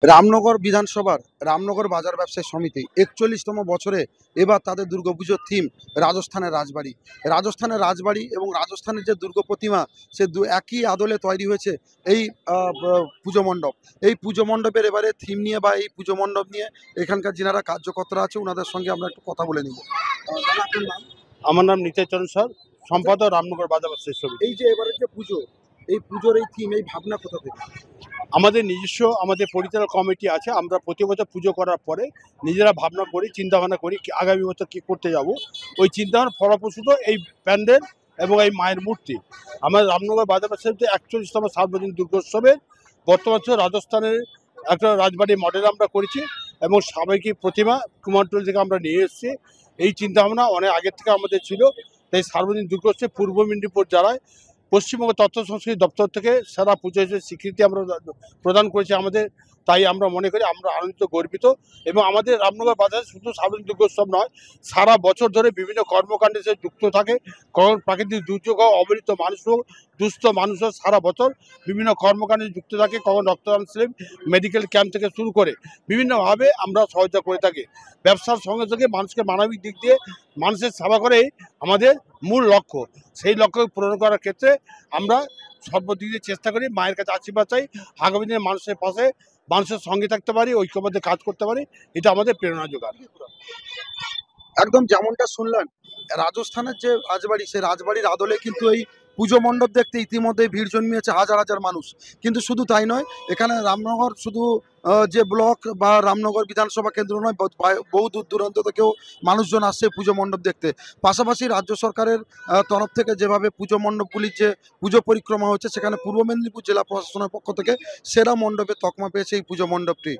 রামনগর বিধানসভার রামনগর বাজার ব্যবসায়ী সমিতি ৪১তম বছরে এবার তাদের দুর্গাপুজোর থিম রাজস্থানের রাজবাড়ি। রাজস্থানের রাজবাড়ি এবং রাজস্থানের যে দুর্গা প্রতিমা সে একই আদলে তৈরি হয়েছে এই পুজো মণ্ডপ। এই পুজো মণ্ডপের এবারে থিম নিয়ে বা এই পুজো মণ্ডপ নিয়ে এখানকার যিনারা কার্যকর্তারা আছে ওনাদের সঙ্গে আমরা একটু কথা বলে নিব। দাদা, আপনার নাম? আমার নাম নিতাই চরণ স্যার, সম্পাদক রামনগর বাজার ব্যবসায়ী সমিতি। এই যে এবারের যে পুজো, এই পুজোর এই থিম, এই ভাবনা কোথা থেকে? আমাদের নিজস্ব পরিচালক কমিটি আছে। আমরা প্রতি বছর পুজো করার পরে নিজেরা ভাবনা করি, চিন্তাভাবনা করি আগামী বছর কী করতে যাব। ওই চিন্তাভাবনার ফলপ্রসূত এই প্যান্ডেল এবং এই মায়ের মূর্তি। আমাদের রামনগর বাজার ব্যবসায়ী ৪১তম সার্বজনীন দুর্গোৎসবের বর্তমান রাজস্থানের একটা রাজবাড়ি মডেল আমরা করেছি এবং সাবেকি প্রতিমা কুমারটুলি থেকে আমরা নিয়ে এসেছি। এই চিন্তাভাবনা অনেক আগের থেকে আমাদের ছিল। তাই সার্বজনীন দুর্গোৎসবে পূর্ব মেদিনীপুর জেলায় পশ্চিমবঙ্গ তথ্য সংস্কৃতি দপ্তর থেকে সেরা পুজো হিসেবে স্বীকৃতি আমরা প্রদান করেছি আমাদের। তাই আমরা মনে করি আমরা আনন্দিত, গর্বিত। এবং আমাদের রামনগর বাজারে শুধু সার্বজনীন দুর্গোৎসব নয়, সারা বছর ধরে বিভিন্ন কর্মকাণ্ডের সাথে যুক্ত থাকে। প্রাকৃতিক দুর্যোগ হোক, অবহেলিত মানুষ হোক, দুস্থ মানুষ হোক, সারা বছর বিভিন্ন কর্মকাণ্ডে যুক্ত থাকে। কখন রক্তদান শিবির, মেডিকেল ক্যাম্প থেকে শুরু করে বিভিন্নভাবে আমরা সহায়তা করে থাকি। ব্যবসার সঙ্গে সঙ্গে মানুষকে মানবিক দিক দিয়ে মানুষের সেবা করেই আমাদের মূল লক্ষ্য। সেই লক্ষ্য পূরণ করার ক্ষেত্রে আমরা সর্বদিক দিয়ে চেষ্টা করি, মায়ের কাছে আশীর্বাদ চাই, আগামী দিনে মানুষের পাশে মানুষের সঙ্গে থাকতে পারি, ঐক্যবদ্ধ কাজ করতে পারি। এটা আমাদের প্রেরণা যোগান। একদম যেমনটা শুনলেন, রাজস্থানের যে রাজবাড়ি, সেই রাজবাড়ির আদলে কিন্তু এই পুজো মণ্ডপ দেখতে ইতিমধ্যে ভিড় জন্মিয়েছে হাজার হাজার মানুষ। কিন্তু শুধু তাই নয়, এখানে রামনগর শুধু যে ব্লক বা রামনগর বিধানসভা কেন্দ্র নয়, বহু দূর দূরান্ত থেকেও মানুষজন আসছে পুজো মণ্ডপ দেখতে। পাশাপাশি রাজ্য সরকারের তরফ থেকে যেভাবে পুজো মণ্ডপগুলির যে পুজো পরিক্রমা হচ্ছে, সেখানে পূর্ব মেদিনীপুর জেলা প্রশাসনের পক্ষ থেকে সেরা মণ্ডপে তকমা পেয়েছে এই পুজো মণ্ডপটি।